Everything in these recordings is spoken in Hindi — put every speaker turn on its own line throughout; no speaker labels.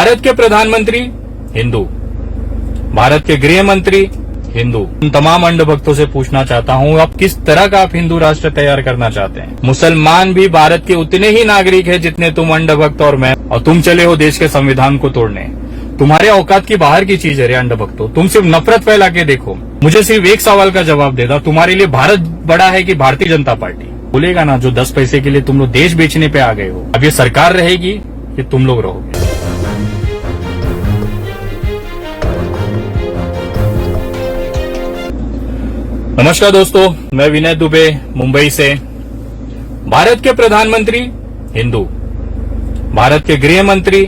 भारत के प्रधानमंत्री हिंदू, भारत के गृह मंत्री हिंदू। उन तमाम अंध भक्तों से पूछना चाहता हूँ, अब किस तरह का आप हिंदू राष्ट्र तैयार करना चाहते हैं? मुसलमान भी भारत के उतने ही नागरिक हैं जितने तुम अंध भक्त और मैं, और तुम चले हो देश के संविधान को तोड़ने। तुम्हारे औकात की बाहर की चीज है रे अंध भक्तों। तुम सिर्फ नफरत फैला के देखो। मुझे सिर्फ एक सवाल का जवाब देना, तुम्हारे लिए भारत बड़ा है कि भारतीय जनता पार्टी? बोलेगा ना, जो 10 पैसे के लिए तुम लोग देश बेचने पे आ गए हो। अब ये सरकार रहेगी कि तुम लोग रहोगे? नमस्कार दोस्तों, मैं विनय दुबे मुंबई से। भारत के प्रधानमंत्री हिंदू, भारत के गृह मंत्री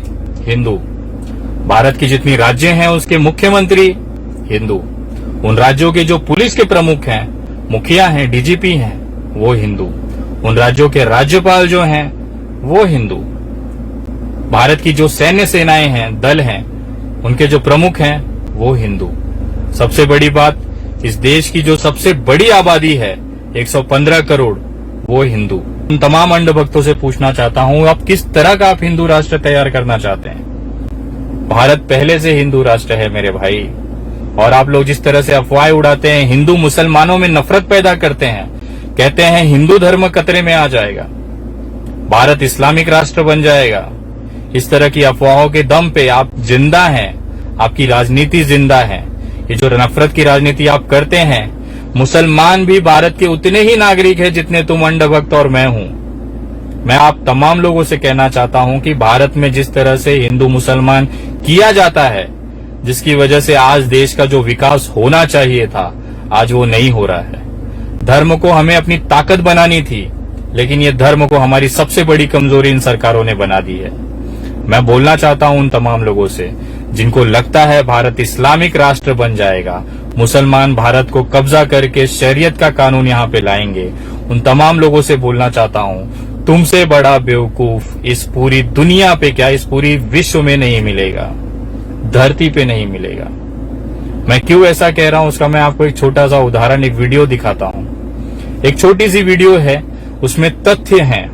हिंदू, भारत की जितनी राज्य हैं उसके मुख्यमंत्री हिंदू, उन राज्यों के जो पुलिस के प्रमुख हैं, मुखिया हैं, डीजीपी हैं, वो हिंदू, उन राज्यों के राज्यपाल जो हैं वो हिंदू, भारत की जो सैन्य सेनाएं हैं, दल हैं, उनके जो प्रमुख हैं वो हिंदू। सबसे बड़ी बात, इस देश की जो सबसे बड़ी आबादी है 115 करोड़, वो हिंदू। उन तमाम अंध भक्तों से पूछना चाहता हूँ, अब किस तरह का आप हिंदू राष्ट्र तैयार करना चाहते हैं? भारत पहले से हिंदू राष्ट्र है मेरे भाई। और आप लोग जिस तरह से अफवाहें उड़ाते हैं, हिंदू मुसलमानों में नफरत पैदा करते हैं, कहते हैं हिंदू धर्म खतरे में आ जाएगा, भारत इस्लामिक राष्ट्र बन जाएगा, इस तरह की अफवाहों के दम पे आप जिंदा हैं, आपकी राजनीति जिंदा है। ये जो नफरत की राजनीति आप करते हैं, मुसलमान भी भारत के उतने ही नागरिक हैं जितने तुम अंध भक्त और मैं हूं। मैं आप तमाम लोगों से कहना चाहता हूं कि भारत में जिस तरह से हिंदू मुसलमान किया जाता है, जिसकी वजह से आज देश का जो विकास होना चाहिए था, आज वो नहीं हो रहा है। धर्म को हमें अपनी ताकत बनानी थी, लेकिन ये धर्म को हमारी सबसे बड़ी कमजोरी इन सरकारों ने बना दी है। मैं बोलना चाहता हूं उन तमाम लोगों से जिनको लगता है भारत इस्लामिक राष्ट्र बन जाएगा, मुसलमान भारत को कब्जा करके शरीयत का कानून यहाँ पे लाएंगे, उन तमाम लोगों से बोलना चाहता हूँ, तुमसे बड़ा बेवकूफ इस पूरी दुनिया पे क्या, इस पूरी विश्व में नहीं मिलेगा, धरती पे नहीं मिलेगा। मैं क्यों ऐसा कह रहा हूं उसका मैं आपको एक छोटा सा उदाहरण, एक वीडियो दिखाता हूं। एक छोटी सी वीडियो है, उसमें तथ्य हैं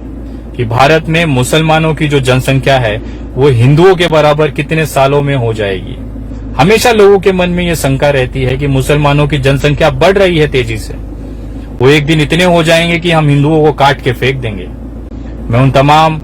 कि भारत में मुसलमानों की जो जनसंख्या है वो हिंदुओं के बराबर कितने सालों में हो जाएगी। हमेशा लोगों के मन में ये शंका रहती है कि मुसलमानों की जनसंख्या बढ़ रही है तेजी से, वो एक दिन इतने हो जाएंगे कि हम हिंदुओं को काट के फेंक देंगे। मैं उन तमाम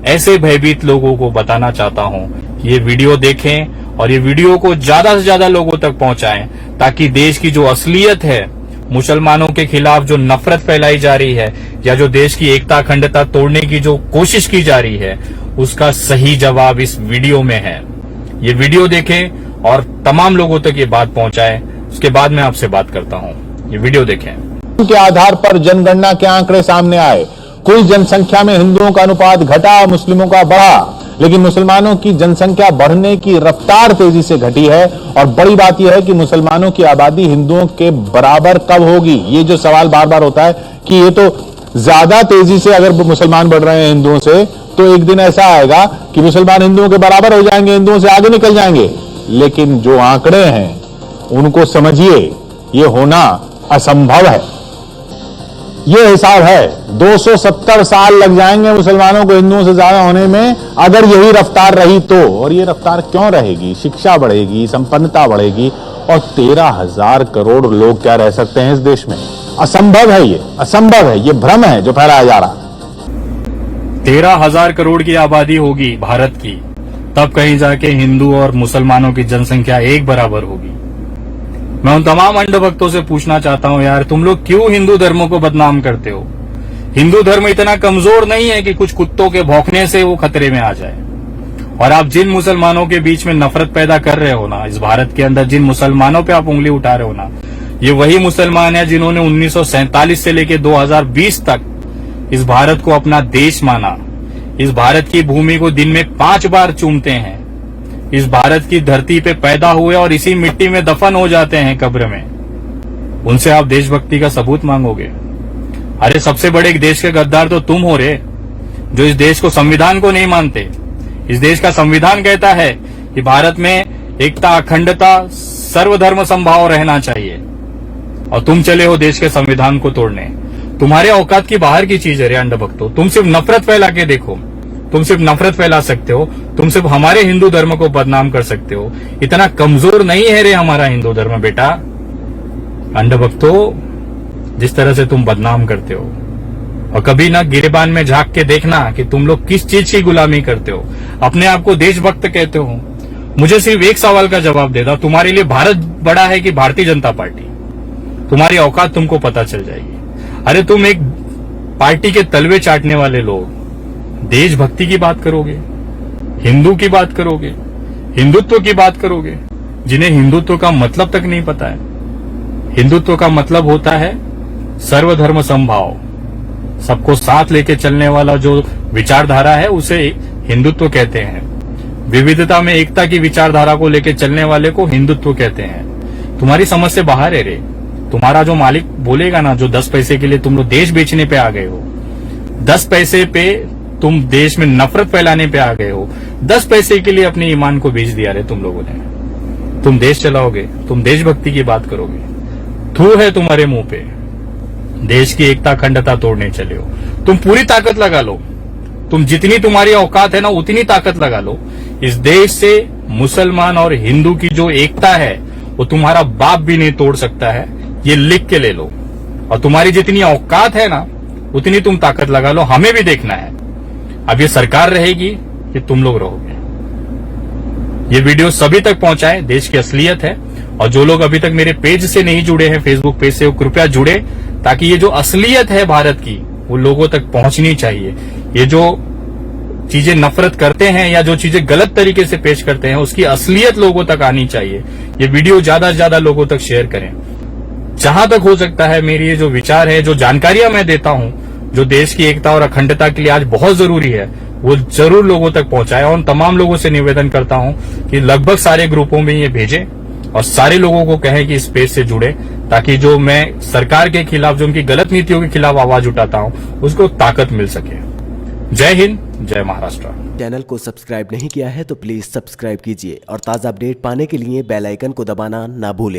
ऐसे भयभीत लोगों को बताना चाहता हूं कि ये वीडियो देखें और ये वीडियो को ज्यादा से ज्यादा लोगों तक पहुंचाएं, ताकि देश की जो असलियत है, मुसलमानों के खिलाफ जो नफरत फैलाई जा रही है या जो देश की एकता अखंडता तोड़ने की जो कोशिश की जा रही है, उसका सही जवाब इस वीडियो में है। ये वीडियो देखें और तमाम लोगों तक ये बात पहुंचाएं। उसके बाद मैं आपसे बात करता हूं। ये वीडियो देखें।
के आधार पर जनगणना के आंकड़े सामने आए, कुल जनसंख्या में हिंदुओं का अनुपात घटा, मुस्लिमों का बढ़ा, लेकिन मुसलमानों की जनसंख्या बढ़ने की रफ्तार तेजी से घटी है। और बड़ी बात यह है कि मुसलमानों की आबादी हिंदुओं के बराबर कब होगी? ये जो सवाल बार बार होता है कि ये तो ज्यादा तेजी से अगर मुसलमान बढ़ रहे हैं हिंदुओं से, तो एक दिन ऐसा आएगा कि मुसलमान हिंदुओं के बराबर हो जाएंगे, हिंदुओं से आगे निकल जाएंगे। लेकिन जो आंकड़े हैं उनको समझिए, ये होना असंभव है। ये हिसाब है, 270 साल लग जाएंगे मुसलमानों को हिंदुओं से ज्यादा होने में, अगर यही रफ्तार रही तो। और ये रफ्तार क्यों रहेगी? शिक्षा बढ़ेगी, संपन्नता बढ़ेगी, और 13,000 करोड़ लोग क्या रह सकते हैं इस देश में? असंभव है, ये असंभव है, ये भ्रम है जो फैलाया जा रहा।
13,000 करोड़ की आबादी होगी भारत की, तब कहीं जाके हिंदू और मुसलमानों की जनसंख्या एक बराबर होगी। मैं उन तमाम अंध भक्तों से पूछना चाहता हूं, यार तुम लोग क्यों हिंदू धर्म को बदनाम करते हो? हिंदू धर्म इतना कमजोर नहीं है कि कुछ कुत्तों के भौंकने से वो खतरे में आ जाए। और आप जिन मुसलमानों के बीच में नफरत पैदा कर रहे हो ना, इस भारत के अंदर जिन मुसलमानों पे आप उंगली उठा रहे हो ना, ये वही मुसलमान है जिन्होंने 1947 से लेकर 2020 तक इस भारत को अपना देश माना, इस भारत की भूमि को दिन में 5 बार चूमते हैं, इस भारत की धरती पे पैदा हुए और इसी मिट्टी में दफन हो जाते हैं कब्र में। उनसे आप देशभक्ति का सबूत मांगोगे? अरे सबसे बड़े एक देश के गद्दार तो तुम हो रे, जो इस देश को, संविधान को नहीं मानते। इस देश का संविधान कहता है कि भारत में एकता, अखंडता, सर्वधर्म समभाव रहना चाहिए, और तुम चले हो देश के संविधान को तोड़ने। तुम्हारे औकात की बाहर की चीज है रे अंध भक्तों। तुम सिर्फ नफरत फैला के देखो। तुम सिर्फ नफरत फैला सकते हो, तुम सिर्फ हमारे हिंदू धर्म को बदनाम कर सकते हो। इतना कमजोर नहीं है रे हमारा हिंदू धर्म बेटा। अंधभक्तों, जिस तरह से तुम बदनाम करते हो, और कभी ना गिरेबान में झांक के देखना कि तुम लोग किस चीज की गुलामी करते हो। अपने आप को देशभक्त कहते हो। मुझे सिर्फ एक सवाल का जवाब दे दो, तुम्हारे लिए भारत बड़ा है कि भारतीय जनता पार्टी? तुम्हारी औकात तुमको पता चल जाएगी। अरे तुम एक पार्टी के तलवे चाटने वाले लोग देशभक्ति की बात करोगे, हिंदू की बात करोगे, हिंदुत्व की बात करोगे, जिन्हें हिंदुत्व का मतलब तक नहीं पता है। हिंदुत्व का मतलब होता है सर्वधर्म समभाव, सबको साथ लेके चलने वाला जो विचारधारा है उसे हिंदुत्व कहते हैं। विविधता में एकता की विचारधारा को लेके चलने वाले को हिंदुत्व कहते हैं। तुम्हारी समझ से बाहर है रे। तुम्हारा जो मालिक बोलेगा ना, जो 10 पैसे के लिए तुम लोग देश बेचने पे आ गए हो, 10 पैसे पे तुम देश में नफरत फैलाने पे आ गए हो, 10 पैसे के लिए अपने ईमान को बेच दिया रे तुम लोगों ने। तुम देश चलाओगे, तुम देशभक्ति की बात करोगे, थू है तुम्हारे मुंह पे। देश की एकता अखंडता तोड़ने चले हो। तुम पूरी ताकत लगा लो, तुम जितनी तुम्हारी औकात है ना उतनी ताकत लगा लो। इस देश से मुसलमान और हिंदू की जो एकता है वो तुम्हारा बाप भी नहीं तोड़ सकता है, ये लिख के ले लो। और तुम्हारी जितनी औकात है ना उतनी तुम ताकत लगा लो। हमें भी देखना है अब ये सरकार रहेगी कि तुम लोग रहोगे। ये वीडियो सभी तक पहुंचाए, देश की असलियत है। और जो लोग अभी तक मेरे पेज से नहीं जुड़े हैं, फेसबुक पेज से, वो कृपया जुड़े, ताकि ये जो असलियत है भारत की वो लोगों तक पहुंचनी चाहिए। ये जो चीजें नफरत करते हैं या जो चीजें गलत तरीके से पेश करते हैं उसकी असलियत लोगों तक आनी चाहिए। ये वीडियो ज्यादा से ज्यादा लोगों तक शेयर करें। जहां तक हो सकता है मेरी ये जो विचार है, जो जानकारियां मैं देता हूं, जो देश की एकता और अखंडता के लिए आज बहुत जरूरी है, वो जरूर लोगों तक पहुंचाए। और उन तमाम लोगों से निवेदन करता हूं कि लगभग सारे ग्रुपों में ये भेजें और सारे लोगों को कहें कि इस पेज से जुड़े, ताकि जो मैं सरकार के खिलाफ, जो उनकी गलत नीतियों के खिलाफ आवाज उठाता हूं, उसको ताकत मिल सके। जय हिंद, जय महाराष्ट्र।
चैनल को सब्सक्राइब नहीं किया है तो प्लीज सब्सक्राइब कीजिए और ताज़ा अपडेट पाने के लिए बेल आइकन को दबाना ना भूलें।